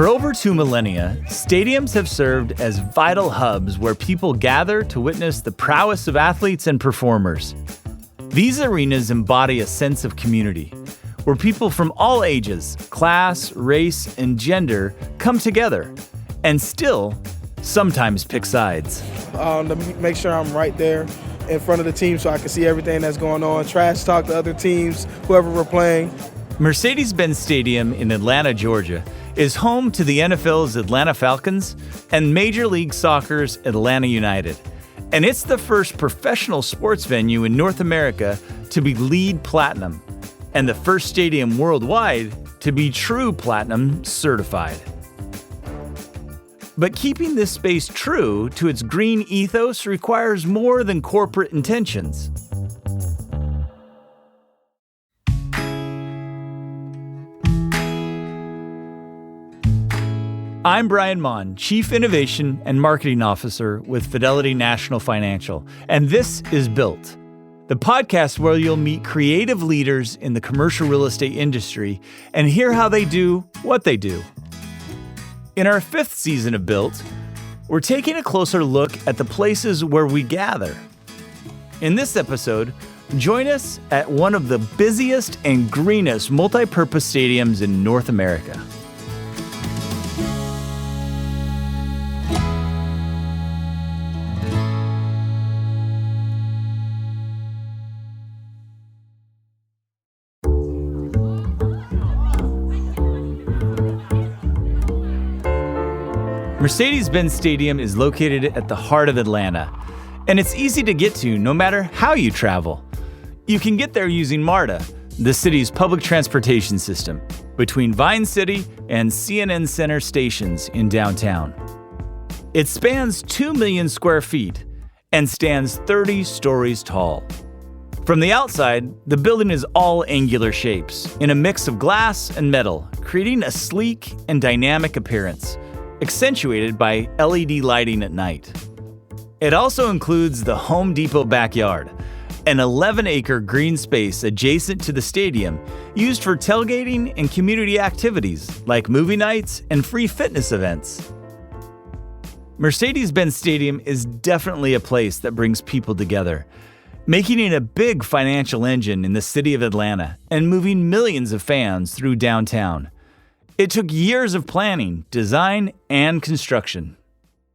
For over 2 millennia, stadiums have served as vital hubs where people gather to witness the prowess of athletes and performers. These arenas embody a sense of community, where people from all ages, class, race, and gender come together, and still, sometimes pick sides. To make sure I'm right there in front of the team so I can see everything that's going on, trash talk to other teams, whoever we're playing. Mercedes-Benz Stadium in Atlanta, Georgia, is home to the NFL's Atlanta Falcons and Major League Soccer's Atlanta United. And it's the first professional sports venue in North America to be LEED Platinum, and the first stadium worldwide to be True Platinum certified. But keeping this space true to its green ethos requires more than corporate intentions. I'm Brian Mon, Chief Innovation and Marketing Officer with Fidelity National Financial, and this is Built, the podcast where you'll meet creative leaders in the commercial real estate industry and hear how they do what they do. In our 5th season of Built, we're taking a closer look at the places where we gather. In this episode, join us at one of the busiest and greenest multi-purpose stadiums in North America. Mercedes-Benz Stadium is located at the heart of Atlanta, and it's easy to get to no matter how you travel. You can get there using MARTA, the city's public transportation system, between Vine City and CNN Center stations in downtown. It spans 2 million square feet and stands 30 stories tall. From the outside, the building is all angular shapes in a mix of glass and metal, creating a sleek and dynamic appearance, accentuated by LED lighting at night. It also includes the Home Depot backyard, an 11-acre green space adjacent to the stadium used for tailgating and community activities like movie nights and free fitness events. Mercedes-Benz Stadium is definitely a place that brings people together, making it a big financial engine in the city of Atlanta and moving millions of fans through downtown. It took years of planning, design, and construction.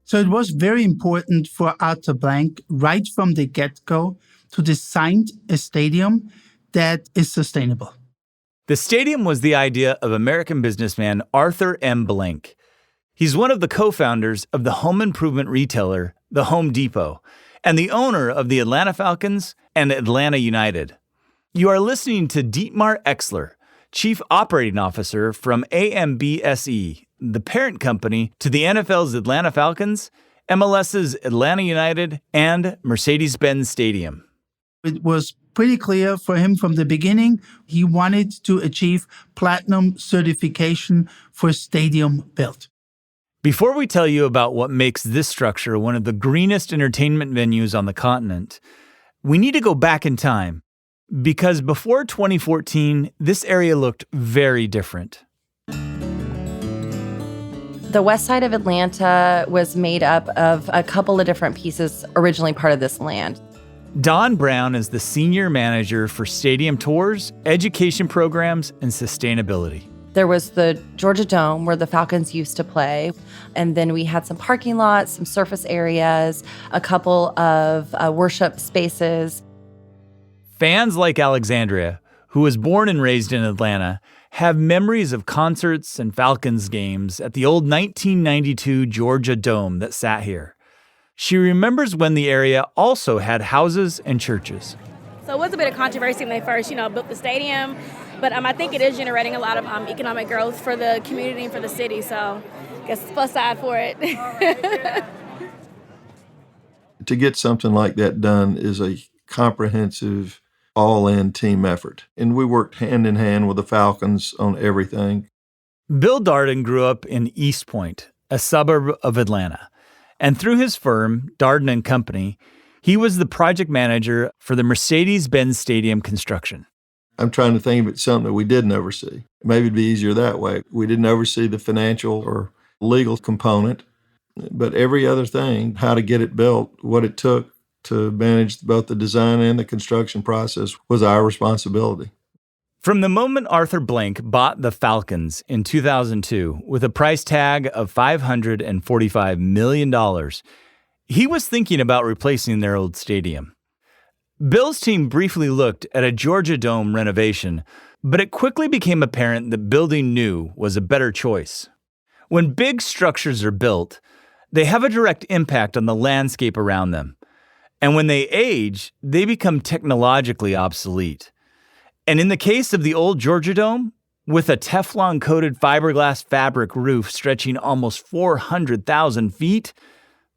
So it was very important for Arthur Blank, right from the get-go, to design a stadium that is sustainable. The stadium was the idea of American businessman Arthur M. Blank. He's one of the co-founders of the home improvement retailer, the Home Depot, and the owner of the Atlanta Falcons and Atlanta United. You are listening to Dietmar Exler, Chief Operating Officer from AMBSE, the parent company to the NFL's Atlanta Falcons, MLS's Atlanta United, and Mercedes-Benz Stadium. It was pretty clear for him from the beginning, he wanted to achieve platinum certification for stadium built. Before we tell you about what makes this structure one of the greenest entertainment venues on the continent, we need to go back in time. Because before 2014, this area looked very different. The west side of Atlanta was made up of a couple of different pieces originally part of this land. Don Brown is the senior manager for stadium tours, education programs, and sustainability. There was the Georgia Dome where the Falcons used to play. And then we had some parking lots, some surface areas, a couple of worship spaces. Fans like Alexandria, who was born and raised in Atlanta, have memories of concerts and Falcons games at the old 1992 Georgia Dome that sat here. She remembers when the area also had houses and churches. So it was a bit of controversy when they first, built the stadium, but I think it is generating a lot of economic growth for the community and for the city, so I guess plus side for it. To get something like that done is a comprehensive, all-in team effort. And we worked hand in hand with the Falcons on everything. Bill Darden grew up in East Point, a suburb of Atlanta. And through his firm, Darden & Company, he was the project manager for the Mercedes-Benz Stadium construction. I'm trying to think of it something that we didn't oversee. Maybe it'd be easier that way. We didn't oversee the financial or legal component, but every other thing, how to get it built, what it took to manage both the design and the construction process was our responsibility. From the moment Arthur Blank bought the Falcons in 2002 with a price tag of $545 million, he was thinking about replacing their old stadium. Bill's team briefly looked at a Georgia Dome renovation, but it quickly became apparent that building new was a better choice. When big structures are built, they have a direct impact on the landscape around them. And when they age, they become technologically obsolete. And in the case of the old Georgia Dome, with a Teflon-coated fiberglass fabric roof stretching almost 400,000 feet,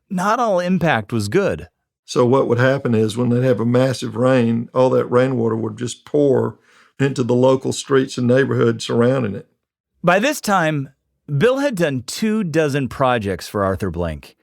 not all impact was good. So what would happen is when they'd have a massive rain, all that rainwater would just pour into the local streets and neighborhoods surrounding it. By this time, Bill had done 24 projects for Arthur Blank.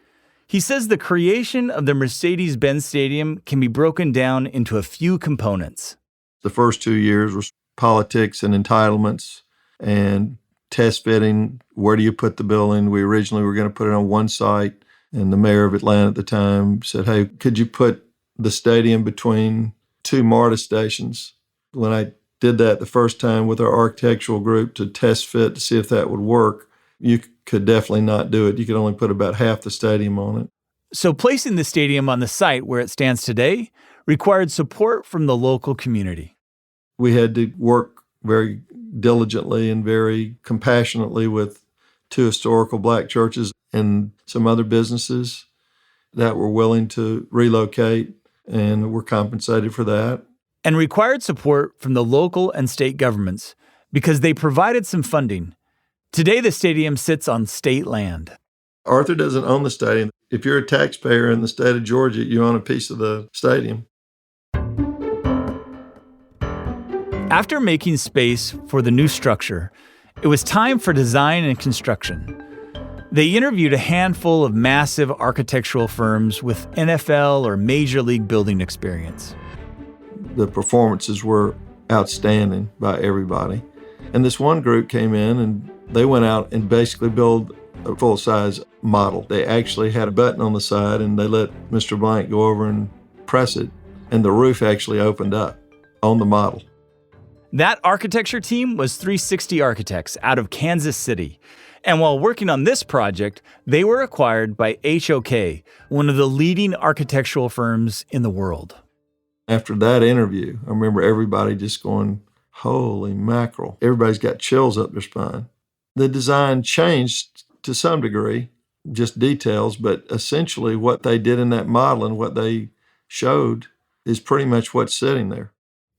He says the creation of the Mercedes-Benz Stadium can be broken down into a few components. The first 2 years was politics and entitlements and test fitting. Where do you put the building? We originally were going to put it on one site, and the mayor of Atlanta at the time said, hey, could you put the stadium between two MARTA stations? When I did that the first time with our architectural group to test fit to see if that would work, you could definitely not do it. You could only put about half the stadium on it. So placing the stadium on the site where it stands today required support from the local community. We had to work very diligently and very compassionately with two historical Black churches and some other businesses that were willing to relocate, and were compensated for that. And required support from the local and state governments because they provided some funding. Today, the stadium sits on state land. Arthur doesn't own the stadium. If you're a taxpayer in the state of Georgia, you own a piece of the stadium. After making space for the new structure, it was time for design and construction. They interviewed a handful of massive architectural firms with NFL or Major League building experience. The performances were outstanding by everybody. And this one group came in and they went out and basically built a full-size model. They actually had a button on the side and they let Mr. Blank go over and press it, and the roof actually opened up on the model. That architecture team was 360 Architects out of Kansas City. And while working on this project, they were acquired by HOK, one of the leading architectural firms in the world. After that interview, I remember everybody just going, holy mackerel. Everybody's got chills up their spine. The design changed to some degree, just details, but essentially what they did in that model and what they showed is pretty much what's sitting there.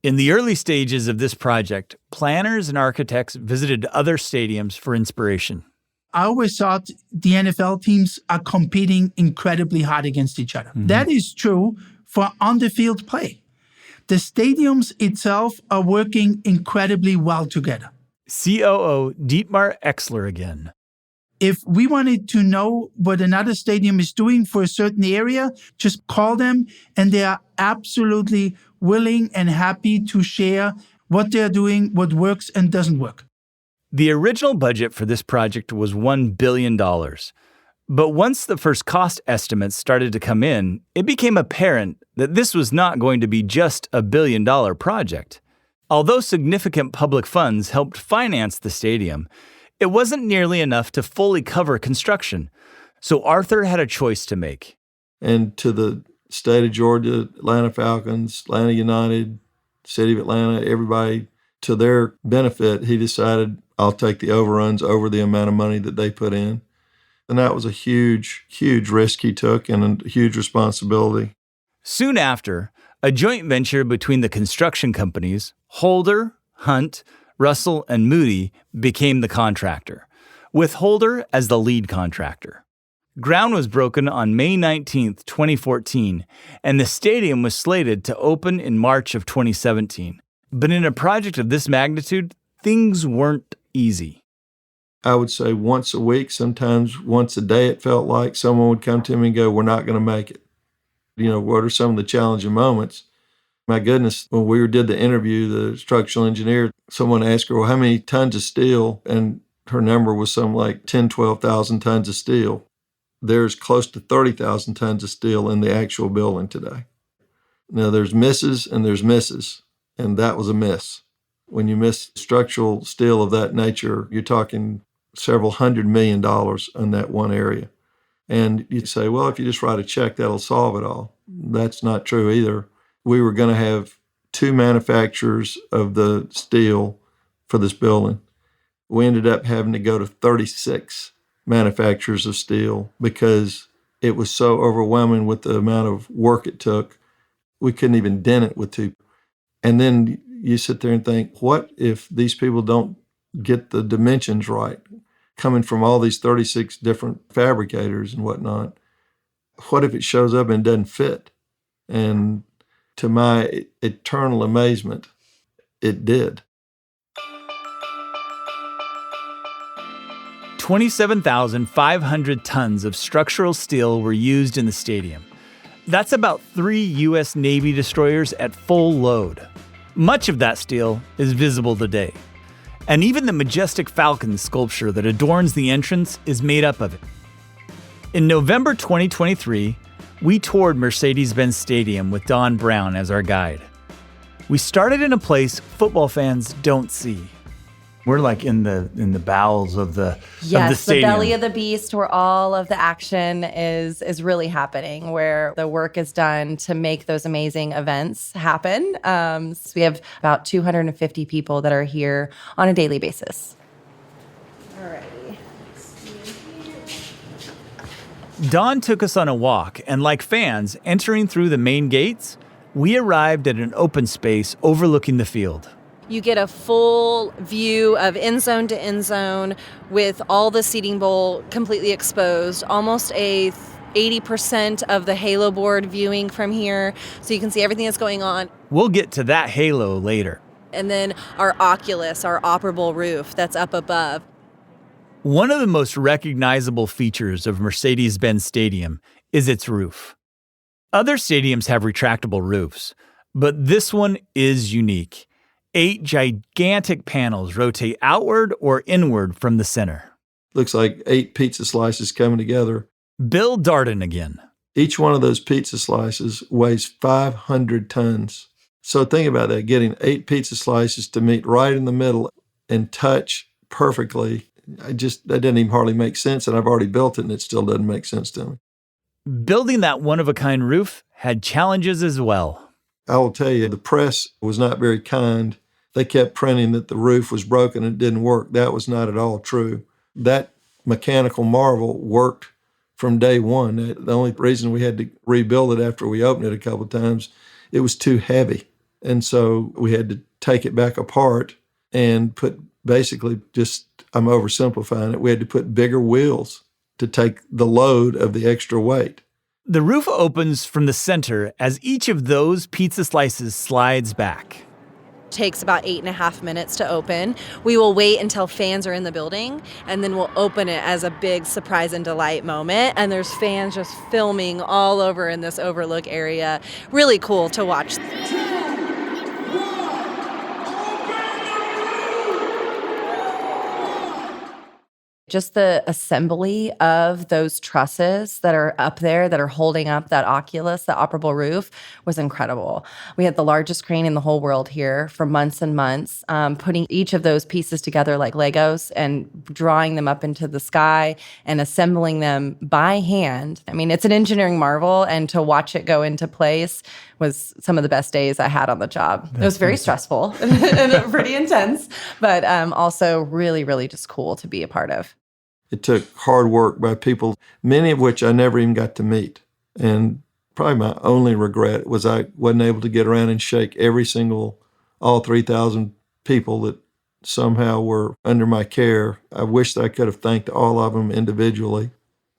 In the early stages of this project, planners and architects visited other stadiums for inspiration. I always thought the NFL teams are competing incredibly hard against each other. Mm-hmm. That is true for on-the-field play. The stadiums itself are working incredibly well together. COO Dietmar Exler again. If we wanted to know what another stadium is doing for a certain area, just call them, and they are absolutely willing and happy to share what they're doing, what works and doesn't work. The original budget for this project was $1 billion. But once the first cost estimates started to come in, it became apparent that this was not going to be just a $1 billion project. Although significant public funds helped finance the stadium, it wasn't nearly enough to fully cover construction. So Arthur had a choice to make. And to the state of Georgia, Atlanta Falcons, Atlanta United, City of Atlanta, everybody, to their benefit, he decided, I'll take the overruns over the amount of money that they put in. And that was a huge, huge risk he took and a huge responsibility. Soon after, a joint venture between the construction companies, Holder, Hunt, Russell, and Moody, became the contractor, with Holder as the lead contractor. Ground was broken on May 19, 2014, and the stadium was slated to open in March of 2017. But in a project of this magnitude, things weren't easy. I would say once a week, sometimes once a day, it felt like someone would come to me and go, we're not going to make it. You know, what are some of the challenging moments? My goodness, when we did the interview, the structural engineer, someone asked her, well, how many tons of steel? And her number was something like 10, 12,000 tons of steel. There's close to 30,000 tons of steel in the actual building today. Now, there's misses and there's misses, and that was a miss. When you miss structural steel of that nature, you're talking several $100 million on that one area. And you say, well, if you just write a check, that'll solve it all. That's not true either. We were going to have 2 manufacturers of the steel for this building. We ended up having to go to 36 manufacturers of steel because it was so overwhelming with the amount of work it took. We couldn't even dent it with 2. And then you sit there and think, what if these people don't get the dimensions right, coming from all these 36 different fabricators and whatnot? What if it shows up and doesn't fit? And to my eternal amazement, it did. 27,500 tons of structural steel were used in the stadium. That's about 3 U.S. Navy destroyers at full load. Much of that steel is visible today. And even the majestic Falcons sculpture that adorns the entrance is made up of it. In November 2023, we toured Mercedes-Benz Stadium with Don Brown as our guide. We started in a place football fans don't see. We're like in the bowels of the Yes, of the stadium. The belly of the beast, where all of the action is really happening, where the work is done to make those amazing events happen. So we have about 250 people that are here on a daily basis. Alrighty. Don took us on a walk, and like fans entering through the main gates, we arrived at an open space overlooking the field. You get a full view of end zone to end zone with all the seating bowl completely exposed, almost a 80% of the halo board viewing from here, so you can see everything that's going on. We'll get to that halo later. And then our oculus, our operable roof that's up above. One of the most recognizable features of Mercedes-Benz Stadium is its roof. Other stadiums have retractable roofs, but this one is unique. 8 gigantic panels rotate outward or inward from the center. Looks like 8 pizza slices coming together. Bill Darden again. Each one of those pizza slices weighs 500 tons. So think about that, getting 8 pizza slices to meet right in the middle and touch perfectly. That didn't even hardly make sense, and I've already built it, and it still doesn't make sense to me. Building that one-of-a-kind roof had challenges as well. I will tell you, the press was not very kind. They kept printing that the roof was broken and it didn't work. That was not at all true. That mechanical marvel worked from day one. The only reason we had to rebuild it after we opened it a couple of times, it was too heavy. And so we had to take it back apart and put basically I'm oversimplifying it, we had to put bigger wheels to take the load of the extra weight. The roof opens from the center as each of those pizza slices slides back. Takes about 8.5 minutes to open. We will wait until fans are in the building, and then we'll open it as a big surprise and delight moment. And there's fans just filming all over in this overlook area. Really cool to watch. Just the assembly of those trusses that are up there that are holding up that oculus, the operable roof, was incredible. We had the largest crane in the whole world here for months and months, putting each of those pieces together like Legos and drawing them up into the sky and assembling them by hand. I mean, it's an engineering marvel, and to watch it go into place was some of the best days I had on the job. It was very stressful and pretty intense, but also really, really just cool to be a part of. It took hard work by people, many of which I never even got to meet. And probably my only regret was I wasn't able to get around and shake all 3,000 people that somehow were under my care. I wish that I could have thanked all of them individually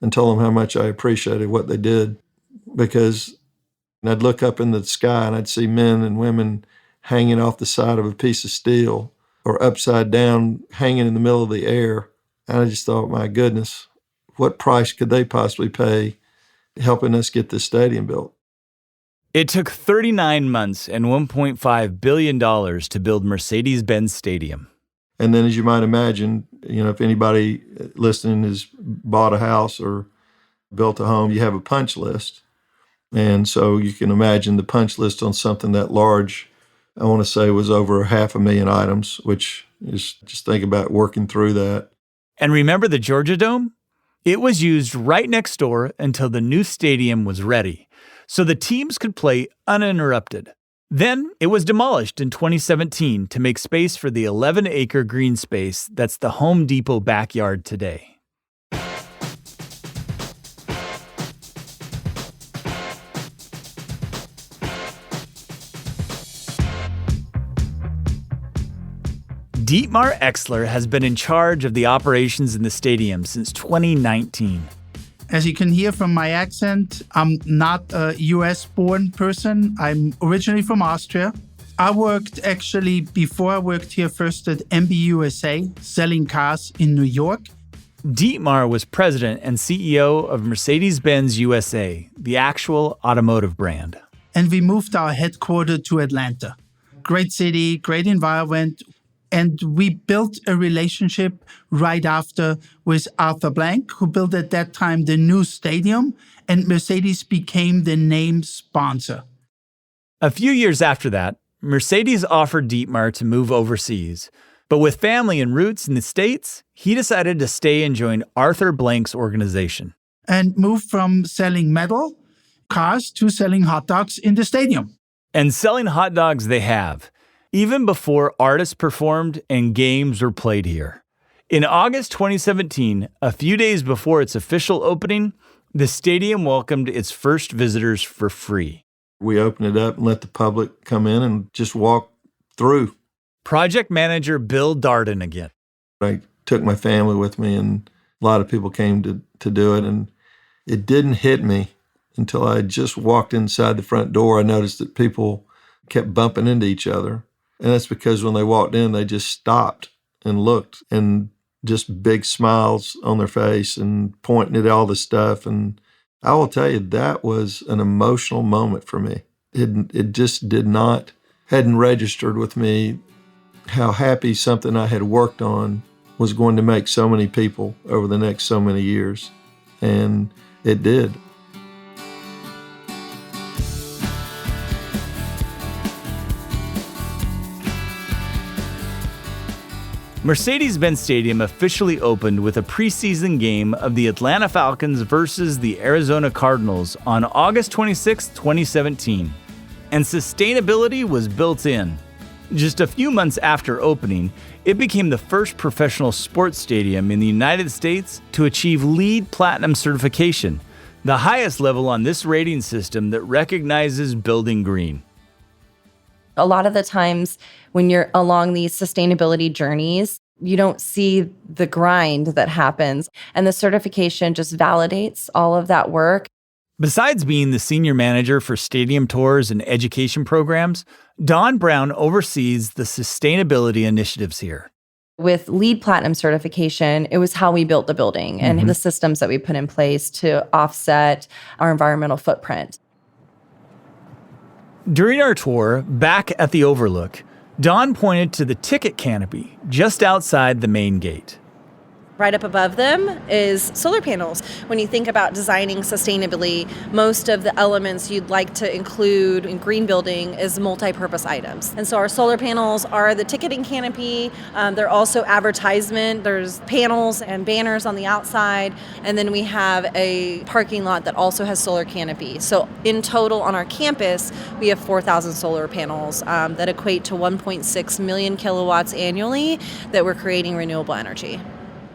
and told them how much I appreciated what they did, because I'd look up in the sky and I'd see men and women hanging off the side of a piece of steel or upside down hanging in the middle of the air. And I just thought, my goodness, what price could they possibly pay helping us get this stadium built? It took 39 months and $1.5 billion to build Mercedes-Benz Stadium. And then, as you might imagine, if anybody listening has bought a house or built a home, you have a punch list. And so you can imagine the punch list on something that large, I want to say was over 500,000 items, which is, just think about working through that. And remember the Georgia Dome? It was used right next door until the new stadium was ready, so the teams could play uninterrupted. Then it was demolished in 2017 to make space for the 11-acre green space that's the Home Depot backyard today. Dietmar Exler has been in charge of the operations in the stadium since 2019. As you can hear from my accent, I'm not a US-born person. I'm originally from Austria. I worked actually, before I worked here, first at MB USA, selling cars in New York. Dietmar was president and CEO of Mercedes-Benz USA, the actual automotive brand. And we moved our headquarters to Atlanta. Great city, great environment. And we built a relationship right after with Arthur Blank, who built at that time the new stadium, and Mercedes became the name sponsor. A few years after that, Mercedes offered Dietmar to move overseas. But with family and roots in the States, he decided to stay and join Arthur Blank's organization. And moved from selling metal cars to selling hot dogs in the stadium. And selling hot dogs they have, even before artists performed and games were played here. In August 2017, a few days before its official opening, the stadium welcomed its first visitors for free. We opened it up and let the public come in and just walk through. Project manager Bill Darden again. I took my family with me, and a lot of people came to do it, and it didn't hit me until I just walked inside the front door. I noticed that people kept bumping into each other. And that's because when they walked in, they just stopped and looked, and just big smiles on their face and pointing at all the stuff. And I will tell you, that was an emotional moment for me. It just hadn't registered with me how happy something I had worked on was going to make so many people over the next so many years. And it did. Mercedes-Benz Stadium officially opened with a preseason game of the Atlanta Falcons versus the Arizona Cardinals on August 26, 2017. And sustainability was built in. Just a few months after opening, it became the first professional sports stadium in the United States to achieve LEED Platinum certification, the highest level on this rating system that recognizes building green. A lot of the times when you're along these sustainability journeys, you don't see the grind that happens. And the certification just validates all of that work. Besides being the senior manager for stadium tours and education programs, Dawn Brown oversees the sustainability initiatives here. With LEED Platinum certification, it was how we built the building and the systems that we put in place to offset our environmental footprint. During our tour, back at the Overlook, Dawn pointed to the ticket canopy just outside the main gate. Right up above them is solar panels. When you think about designing sustainably, most of the elements you'd like to include in green building is multi-purpose items. And so our solar panels are the ticketing canopy. They're also advertisement. There's panels and banners on the outside. And then we have a parking lot that also has solar canopy. So in total on our campus, we have 4,000 solar panels that equate to 1.6 million kilowatts annually that we're creating renewable energy.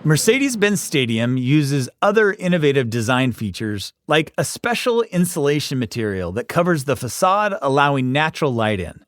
Mercedes-Benz Stadium uses other innovative design features like a special insulation material that covers the facade, allowing natural light in.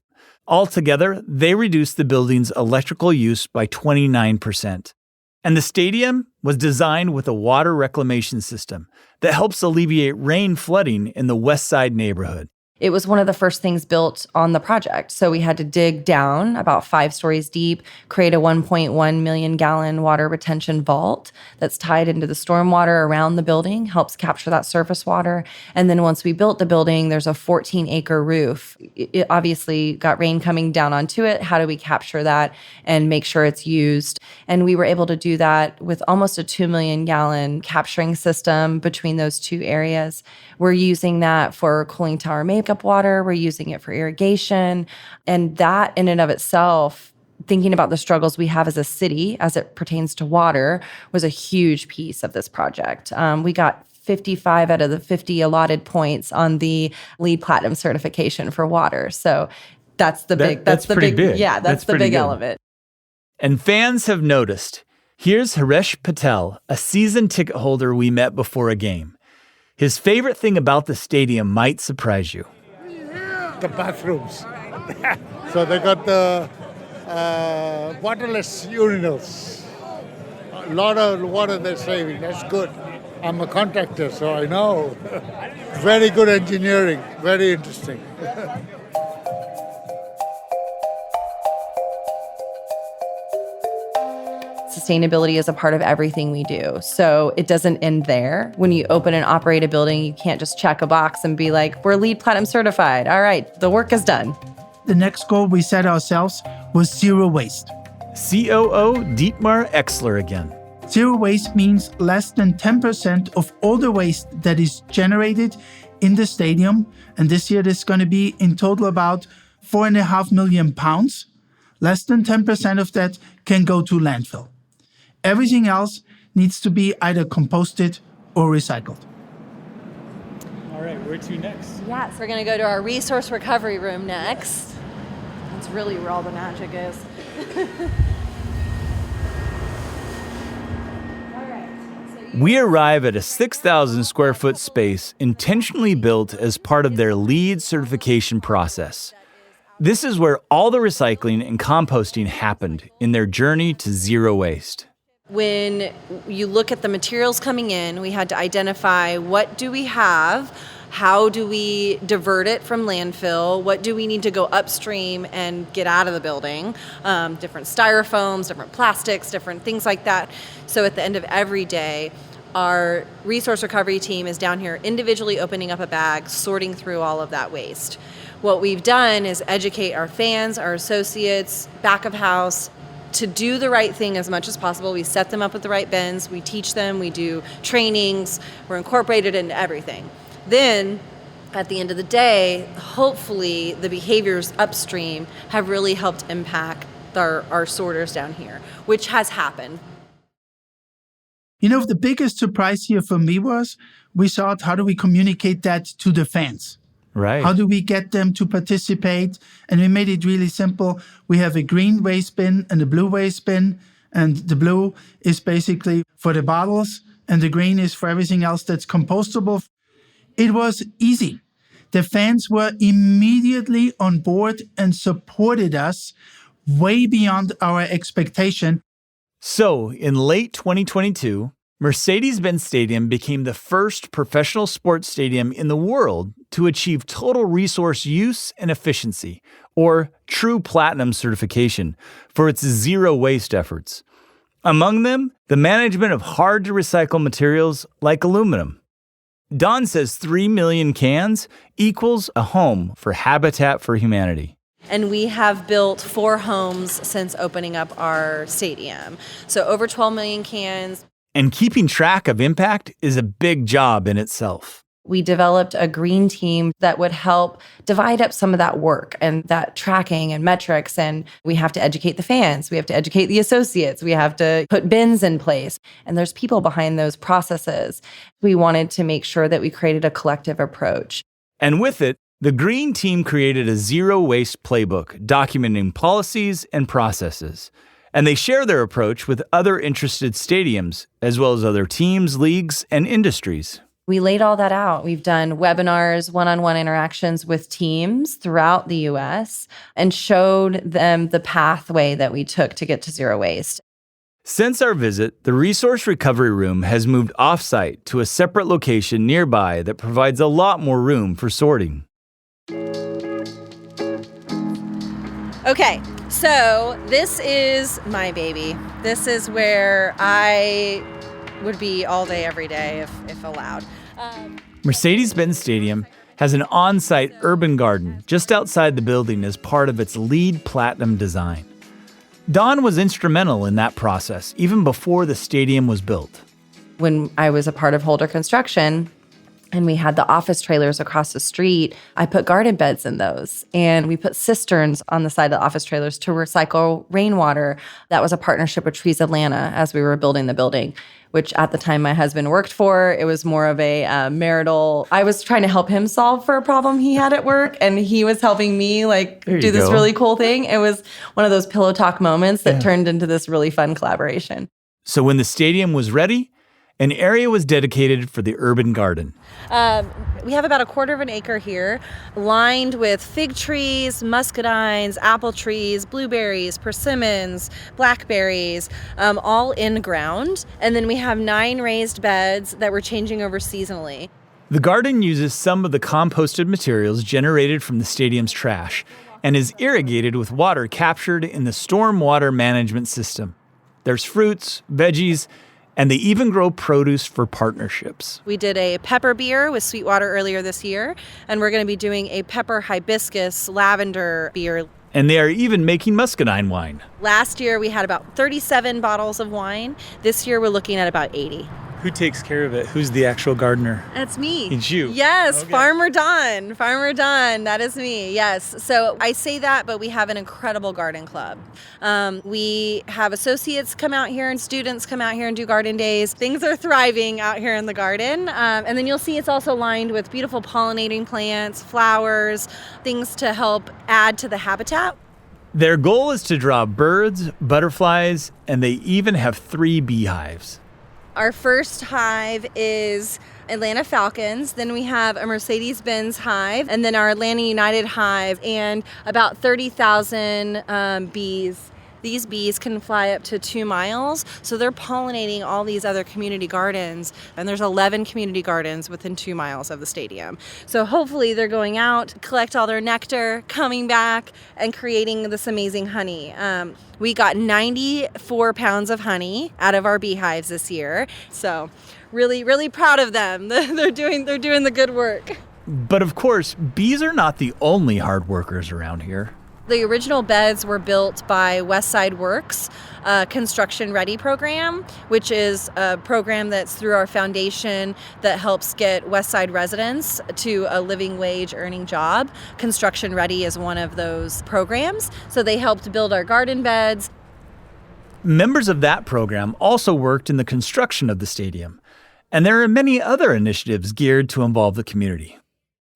Altogether, they reduce the building's electrical use by 29%. And the stadium was designed with a water reclamation system that helps alleviate rain flooding in the West Side neighborhood. It was one of the first things built on the project. So we had to dig down about 5 stories deep, create a 1.1 million gallon water retention vault that's tied into the stormwater around the building, helps capture that surface water. And then once we built the building, there's a 14-acre roof. It obviously got rain coming down onto it. How do we capture that and make sure it's used? And we were able to do that with almost a 2 million gallon capturing system between those two areas. We're using that for cooling tower makeup water. We're using it for irrigation. And that in and of itself, thinking about the struggles we have as a city as it pertains to water, was a huge piece of this project. We got 55 out of the 50 allotted points on the LEED Platinum certification for water. So that's the big, that's the pretty big, big. yeah, that's the pretty big good. element. And fans have noticed. Here's Haresh Patel, a season ticket holder we met before a game. His favorite thing about the stadium might surprise you. The bathrooms. So they got the waterless urinals. A lot of water they're saving. That's good. I'm a contractor, so I know. Very good engineering. Very interesting. Sustainability is a part of everything we do. So it doesn't end there. When you open and operate a building, you can't just check a box and be like, we're LEED Platinum certified. All right, the work is done. The next goal we set ourselves was zero waste. COO Dietmar Exler again. Zero waste means less than 10% of all the waste that is generated in the stadium. And this year, there's going to be in total about 4.5 million pounds. Less than 10% of that can go to landfill. Everything else needs to be either composted or recycled. All right, where to next? Yeah, so we're going to go to our resource recovery room next. That's really where all the magic is. We arrive at a 6,000 square foot space intentionally built as part of their LEED certification process. This is where all the recycling and composting happened in their journey to zero waste. When you look at the materials coming in, we had to identify what do we have, how do we divert it from landfill, what do we need to go upstream and get out of the building, different styrofoams, different plastics, different things like that. So at the end of every day, our resource recovery team is down here individually opening up a bag, sorting through all of that waste. What we've done is educate our fans, our associates, back of house, to do the right thing as much as possible. We set them up with the right bins, we teach them, we do trainings, we're incorporated into everything. Then, at the end of the day, hopefully the behaviors upstream have really helped impact our sorters down here, which has happened. You know, the biggest surprise here for me was we thought, how do we communicate that to the fans? Right. How do we get them to participate? And we made it really simple. We have a green waste bin and a blue waste bin. And the blue is basically for the bottles, and the green is for everything else that's compostable. It was easy. The fans were immediately on board and supported us way beyond our expectation. So, in late 2022, Mercedes-Benz Stadium became the first professional sports stadium in the world to achieve total resource use and efficiency, or true platinum certification, for its zero waste efforts. Among them, the management of hard-to-recycle materials like aluminum. Don says 3 million cans equals a home for Habitat for Humanity. And we have built 4 homes since opening up our stadium. So over 12 million cans. And keeping track of impact is a big job in itself. We developed a green team that would help divide up some of that work and that tracking and metrics. And we have to educate the fans. We have to educate the associates. We have to put bins in place. And there's people behind those processes. We wanted to make sure that we created a collective approach. And with it, the green team created a zero waste playbook documenting policies and processes. And they share their approach with other interested stadiums, as well as other teams, leagues, and industries. We laid all that out. We've done webinars, one-on-one interactions with teams throughout the U.S. and showed them the pathway that we took to get to zero waste. Since our visit, the Resource Recovery Room has moved off-site to a separate location nearby that provides a lot more room for sorting. Okay, so this is my baby. This is where I would be all day, every day, if allowed. Mercedes-Benz Stadium has an on-site urban garden just outside the building as part of its LEED Platinum design. Dawn was instrumental in that process, even before the stadium was built. When I was a part of Holder Construction, and we had the office trailers across the street, I put garden beds in those. And we put cisterns on the side of the office trailers to recycle rainwater. That was a partnership with Trees Atlanta as we were building the building, which at the time my husband worked for. It was more of a marital. I was trying to help him solve for a problem he had at work, and he was helping me do this really cool thing. It was one of those pillow talk moments that turned into this really fun collaboration. So when the stadium was ready, an area was dedicated for the urban garden. We have about 1/4 acre here, lined with fig trees, muscadines, apple trees, blueberries, persimmons, blackberries, all in ground. And then we have 9 raised beds that we're changing over seasonally. The garden uses some of the composted materials generated from the stadium's trash and is irrigated with water captured in the stormwater management system. There's fruits, veggies, and they even grow produce for partnerships. We did a pepper beer with Sweetwater earlier this year, and we're going to be doing a pepper hibiscus lavender beer. And they are even making muscadine wine. Last year we had about 37 bottles of wine. This year we're looking at about 80. Who takes care of it? Who's the actual gardener? That's me. It's you? Yes, Okay. Farmer Don. Farmer Don, that is me, yes. So I say that, but we have an incredible garden club. We have associates come out here and students come out here and do garden days. Things are thriving out here in the garden. And then you'll see it's also lined with beautiful pollinating plants, flowers, things to help add to the habitat. Their goal is to draw birds, butterflies, and they even have 3 beehives. Our first hive is Atlanta Falcons. Then we have a Mercedes-Benz hive, and then our Atlanta United hive, and about 30,000 bees. These bees can fly up to 2 miles, so they're pollinating all these other community gardens, and there's 11 community gardens within 2 miles of the stadium. So hopefully they're going out, collect all their nectar, coming back, and creating this amazing honey. We got 94 pounds of honey out of our beehives this year, so really, really proud of them. They're doing the good work. But of course, bees are not the only hard workers around here. The original beds were built by Westside Works, a construction ready program, which is a program that's through our foundation that helps get Westside residents to a living wage earning job. Construction Ready is one of those programs. So they helped build our garden beds. Members of that program also worked in the construction of the stadium. And there are many other initiatives geared to involve the community.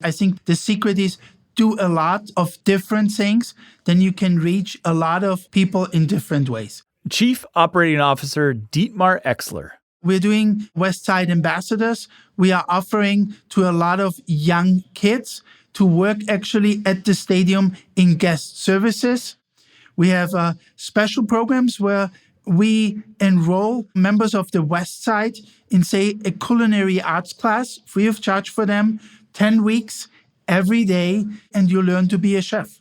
I think the secret is do a lot of different things, then you can reach a lot of people in different ways. Chief Operating Officer Dietmar Exler. We're doing Westside Ambassadors. We are offering to a lot of young kids to work actually at the stadium in guest services. We have special programs where we enroll members of the Westside in, say, a culinary arts class, free of charge for them, 10 weeks, every day, and you learn to be a chef.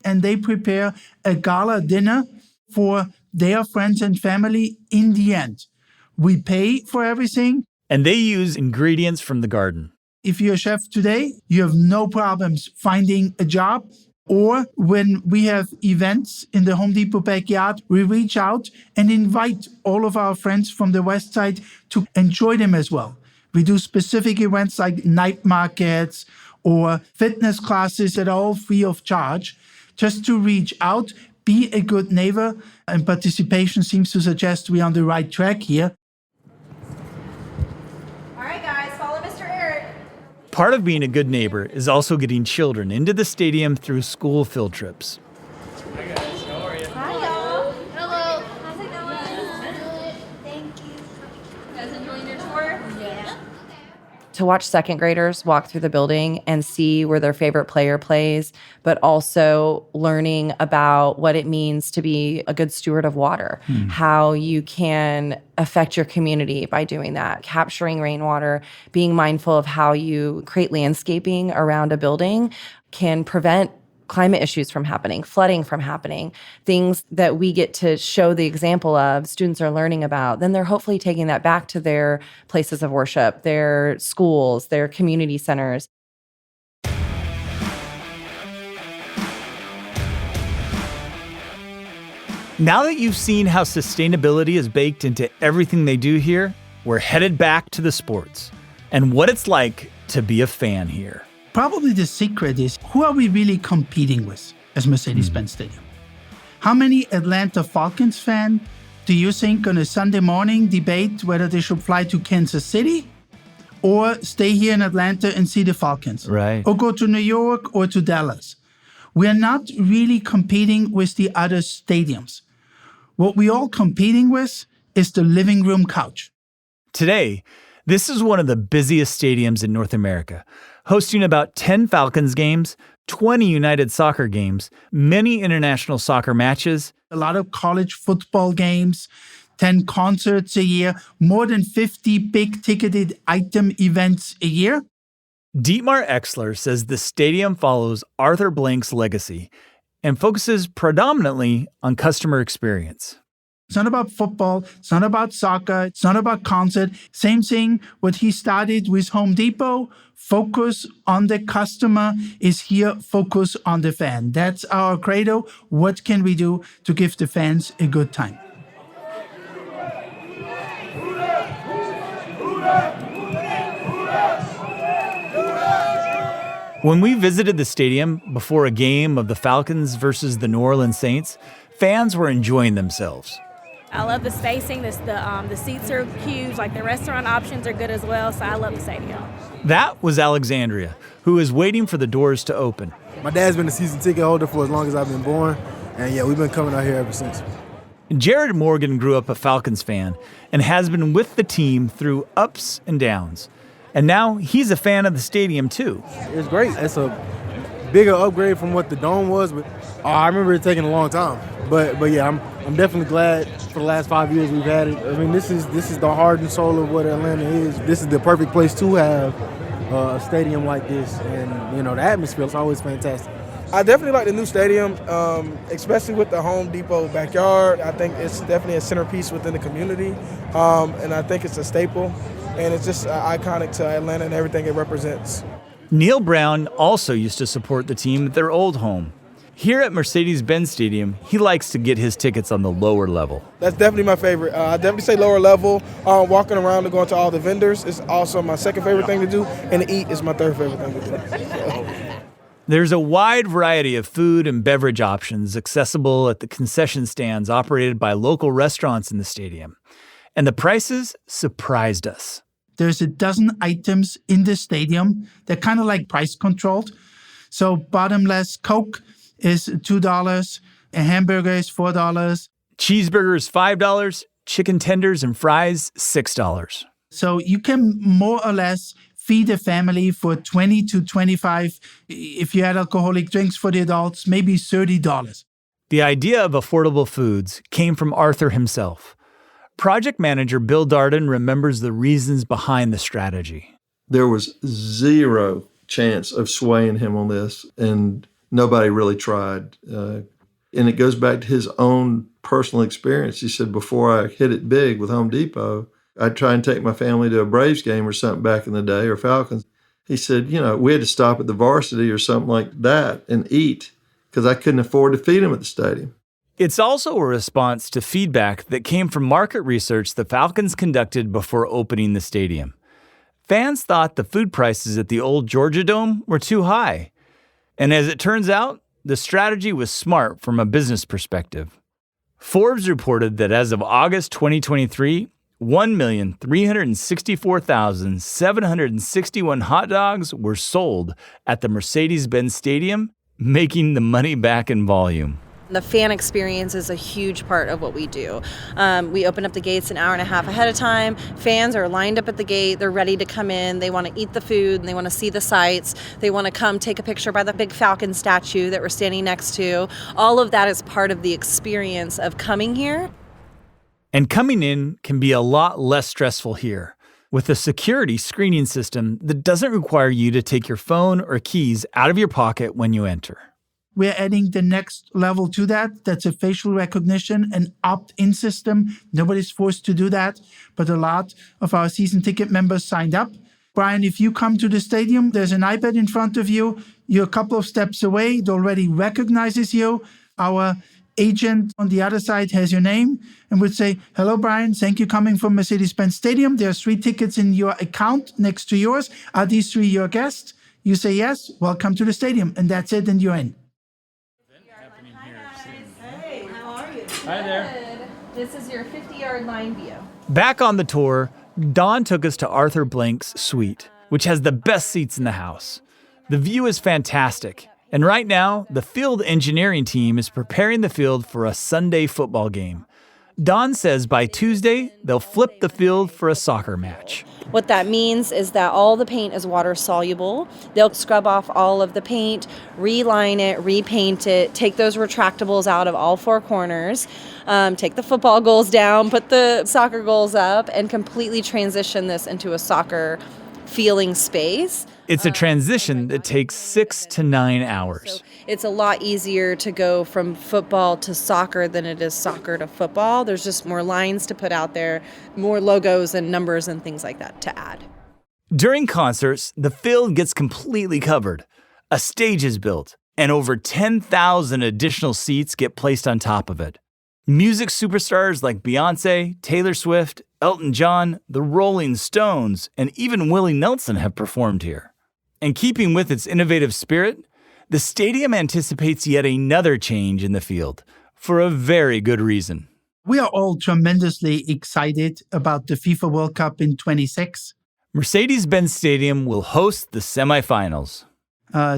And they prepare a gala dinner for their friends and family in the end. We pay for everything. And they use ingredients from the garden. If you're a chef today, you have no problems finding a job. Or when we have events in the Home Depot backyard, we reach out and invite all of our friends from the West Side to enjoy them as well. We do specific events like night markets or fitness classes that are all free of charge, just to reach out, be a good neighbor, and participation seems to suggest we're on the right track here. All right, guys, follow Mr. Eric. Part of being a good neighbor is also getting children into the stadium through school field trips. Hi, y'all. Hello. How's it going? Thank you. You guys enjoying your tour? Yeah. To watch second graders walk through the building and see where their favorite player plays, but also learning about what it means to be a good steward of water, how you can affect your community by doing that, capturing rainwater, being mindful of how you create landscaping around a building can prevent climate issues from happening, flooding from happening, things that we get to show the example of, students are learning about, then they're hopefully taking that back to their places of worship, their schools, their community centers. Now that you've seen how sustainability is baked into everything they do here, we're headed back to the sports and what it's like to be a fan here. Probably the secret is, who are we really competing with as Mercedes-Benz Stadium? How many Atlanta Falcons fans do you think on a Sunday morning debate whether they should fly to Kansas City or stay here in Atlanta and see the Falcons? Right. Or go to New York or to Dallas? We are not really competing with the other stadiums. What we're all competing with is the living room couch. Today, this is one of the busiest stadiums in North America, hosting about 10 Falcons games, 20 United Soccer games, many international soccer matches, A lot of college football games, 10 concerts a year, more than 50 big-ticketed item events a year. Dietmar Exler says the stadium follows Arthur Blank's legacy and focuses predominantly on customer experience. It's not about football. It's not about soccer. It's not about concert. Same thing what he started with Home Depot. Focus on the customer is here. Focus on the fan. That's our credo. What can we do to give the fans a good time? When we visited the stadium before a game of the Falcons versus the New Orleans Saints, fans were enjoying themselves. I love the spacing. The seats are huge. Like the restaurant options are good as well. So I love the stadium. That was Alexandria, who is waiting for the doors to open. My dad's been a season ticket holder for as long as I've been born. And yeah, we've been coming out here ever since. Jared Morgan grew up a Falcons fan and has been with the team through ups and downs. And now he's a fan of the stadium too. It's great. It's a bigger upgrade from what the Dome was, but I remember it taking a long time. But yeah, I'm definitely glad for the last 5 years we've had it. I mean, this is the heart and soul of what Atlanta is. This is the perfect place to have a stadium like this, and the atmosphere is always fantastic. I definitely like the new stadium, especially with the Home Depot backyard. I think it's definitely a centerpiece within the community, and I think it's a staple. And it's just iconic to Atlanta and everything it represents. Neil Brown also used to support the team at their old home. Here at Mercedes-Benz Stadium, he likes to get his tickets on the lower level. That's definitely my favorite. I definitely say lower level. Walking around and going to all the vendors is also my second favorite thing to do, and to eat is my third favorite thing to do. There's a wide variety of food and beverage options accessible at the concession stands operated by local restaurants in the stadium. And the prices surprised us. There's a dozen items in the stadium. They're kind of like price controlled. So bottomless Coke is $2. A hamburger is $4. Cheeseburger is $5. Chicken tenders and fries, $6. So you can more or less feed a family for $20 to $25. If you had alcoholic drinks for the adults, maybe $30. The idea of affordable foods came from Arthur himself. Project manager Bill Darden remembers the reasons behind the strategy. There was zero chance of swaying him on this, and nobody really tried. And it goes back to his own personal experience. He said, before I hit it big with Home Depot, I'd try and take my family to a Braves game or something back in the day, or Falcons. He said, we had to stop at the varsity or something like that and eat because I couldn't afford to feed them at the stadium. It's also a response to feedback that came from market research the Falcons conducted before opening the stadium. Fans thought the food prices at the old Georgia Dome were too high. And as it turns out, the strategy was smart from a business perspective. Forbes reported that as of August 2023, 1,364,761 hot dogs were sold at the Mercedes-Benz Stadium, making the money back in volume. The fan experience is a huge part of what we do. We open up the gates an hour and a half ahead of time. Fans are lined up at the gate. They're ready to come in. They want to eat the food and they want to see the sights. They want to come take a picture by the big Falcon statue that we're standing next to. All of that is part of the experience of coming here. And coming in can be a lot less stressful here with a security screening system that doesn't require you to take your phone or keys out of your pocket when you enter. We're adding the next level to that. That's a facial recognition, an opt-in system. Nobody's forced to do that, but a lot of our season ticket members signed up. Brian, if you come to the stadium, there's an iPad in front of you. You're a couple of steps away. It already recognizes you. Our agent on the other side has your name and would say, hello, Brian. Thank you coming from Mercedes-Benz Stadium. There are 3 tickets in your account next to yours. Are these 3 your guests? You say yes. Welcome to the stadium. And that's it. And you're in. Hey, how are you? Hi there. This is your 50-yard line view. Back on the tour, Dawn took us to Arthur Blank's suite, which has the best seats in the house. The view is fantastic, and right now, the field engineering team is preparing the field for a Sunday football game. Dawn says by Tuesday, they'll flip the field for a soccer match. What that means is that all the paint is water soluble. They'll scrub off all of the paint, reline it, repaint it, take those retractables out of all 4 corners, take the football goals down, put the soccer goals up, and completely transition this into a soccer feeling space. It's a transition that takes 6 to 9 hours. So it's a lot easier to go from football to soccer than it is soccer to football. There's just more lines to put out there, more logos and numbers and things like that to add. During concerts, the field gets completely covered. A stage is built, and over 10,000 additional seats get placed on top of it. Music superstars like Beyoncé, Taylor Swift, Elton John, the Rolling Stones, and even Willie Nelson have performed here. And keeping with its innovative spirit, the stadium anticipates yet another change in the field, for a very good reason. We are all tremendously excited about the FIFA World Cup in 26. Mercedes-Benz Stadium will host the semifinals.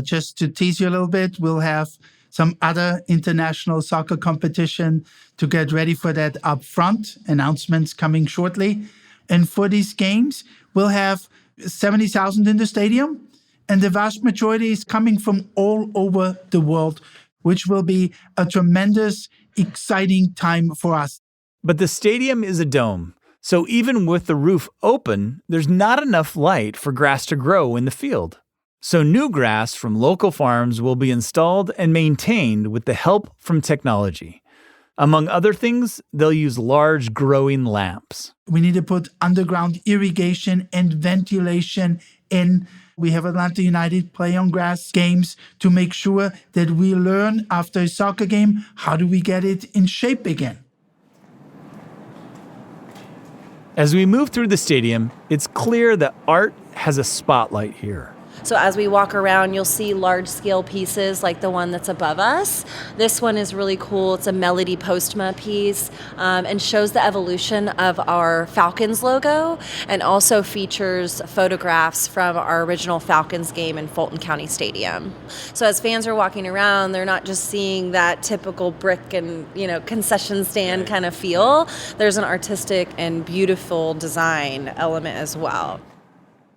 Just to tease you a little bit, we'll have some other international soccer competition to get ready for that up front. Announcements coming shortly. And for these games, we'll have 70,000 in the stadium. And the vast majority is coming from all over the world, which will be a tremendous, exciting time for us. But the stadium is a dome, so even with the roof open, there's not enough light for grass to grow in the field. So new grass from local farms will be installed and maintained with the help from technology. Among other things, they'll use large growing lamps. We need to put underground irrigation and ventilation in. We have Atlanta United play on grass games to make sure that we learn after a soccer game, how do we get it in shape again? As we move through the stadium, it's clear that art has a spotlight here. So as we walk around, you'll see large-scale pieces like the one that's above us. This one is really cool. It's a Melody Postma piece and shows the evolution of our Falcons logo and also features photographs from our original Falcons game in Fulton County Stadium. So as fans are walking around, they're not just seeing that typical brick and, concession stand kind of feel. There's an artistic and beautiful design element as well.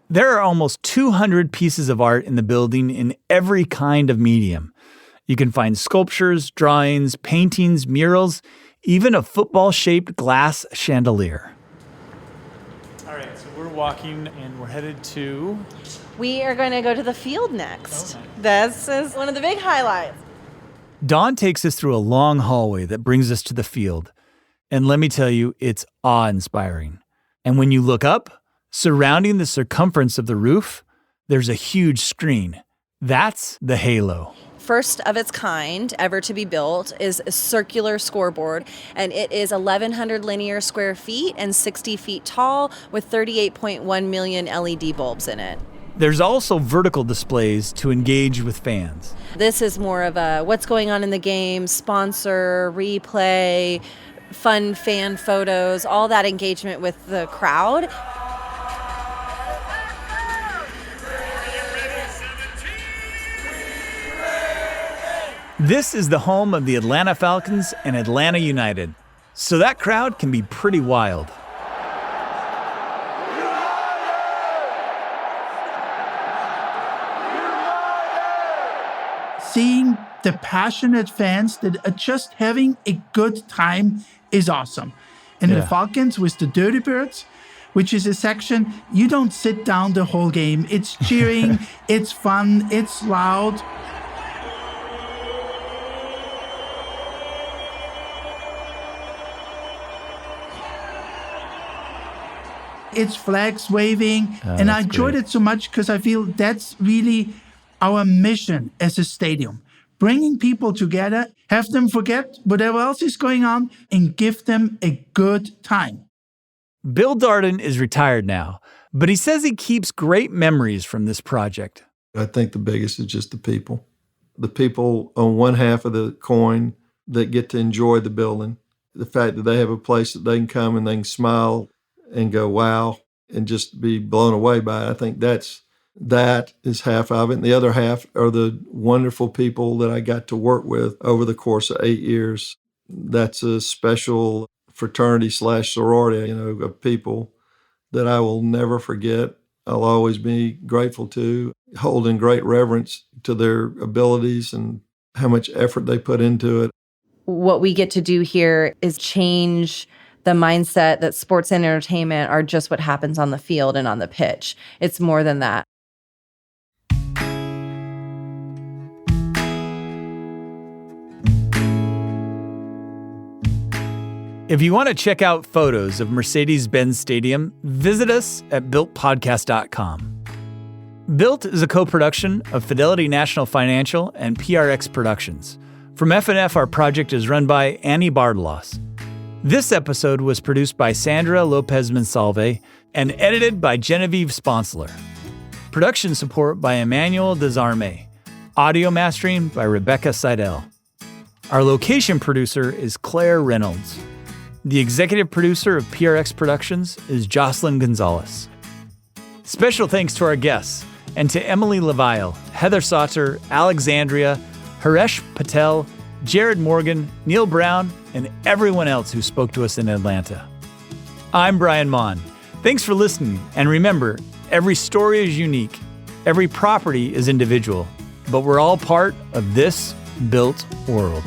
There are almost 200 pieces of art in the building in every kind of medium. You can find sculptures, drawings, paintings, murals, even a football-shaped glass chandelier. All right, so we're walking and we're headed to... We are going to go to the field next. Oh, nice. This is one of the big highlights. Dawn takes us through a long hallway that brings us to the field. And let me tell you, it's awe-inspiring. And when you look up, surrounding the circumference of the roof, there's a huge screen. That's the halo. First of its kind ever to be built is a circular scoreboard, and it is 1,100 linear square feet and 60 feet tall with 38.1 million LED bulbs in it. There's also vertical displays to engage with fans. This is more of a what's going on in the game, sponsor, replay, fun fan photos, all that engagement with the crowd. This is the home of the Atlanta Falcons and Atlanta United, so that crowd can be pretty wild. Seeing the passionate fans that are just having a good time is awesome. And the Falcons with the Dirty Birds, which is a section, you don't sit down the whole game. It's cheering, it's fun, it's loud. it's flags waving. And I enjoyed great. it so much because I feel that's really our mission as a stadium. Bringing people together, have them forget whatever else is going on, and give them a good time. Bill Darden is retired now, but he says he keeps great memories from this project. I think the biggest is just the people. The people on one half of the coin that get to enjoy the building. The fact that they have a place that they can come and they can smile and go, wow, and just be blown away by it. I think that is half of it. And the other half are the wonderful people that I got to work with over the course of 8 years. That's a special fraternity/sorority, of people that I will never forget. I'll always be grateful to, hold in great reverence to their abilities and how much effort they put into it. What we get to do here is change the mindset that sports and entertainment are just what happens on the field and on the pitch. It's more than that. If you want to check out photos of Mercedes-Benz Stadium, visit us at BuiltPodcast.com. Built is a co-production of Fidelity National Financial and PRX Productions. From F&F, our project is run by Annie Bardalos. This episode was produced by Sandra Lopez-Monsalve and edited by Genevieve Sponsler. Production support by Emmanuel Desarme. Audio mastering by Rebecca Seidel. Our location producer is Claire Reynolds. The executive producer of PRX Productions is Jocelyn Gonzalez. Special thanks to our guests and to Emily Leveille, Heather Sauter, Alexandria, Haresh Patel, Jared Morgan, Neil Brown, and everyone else who spoke to us in Atlanta. I'm Brian Mon. Thanks for listening, and remember, every story is unique, every property is individual, but we're all part of this built world.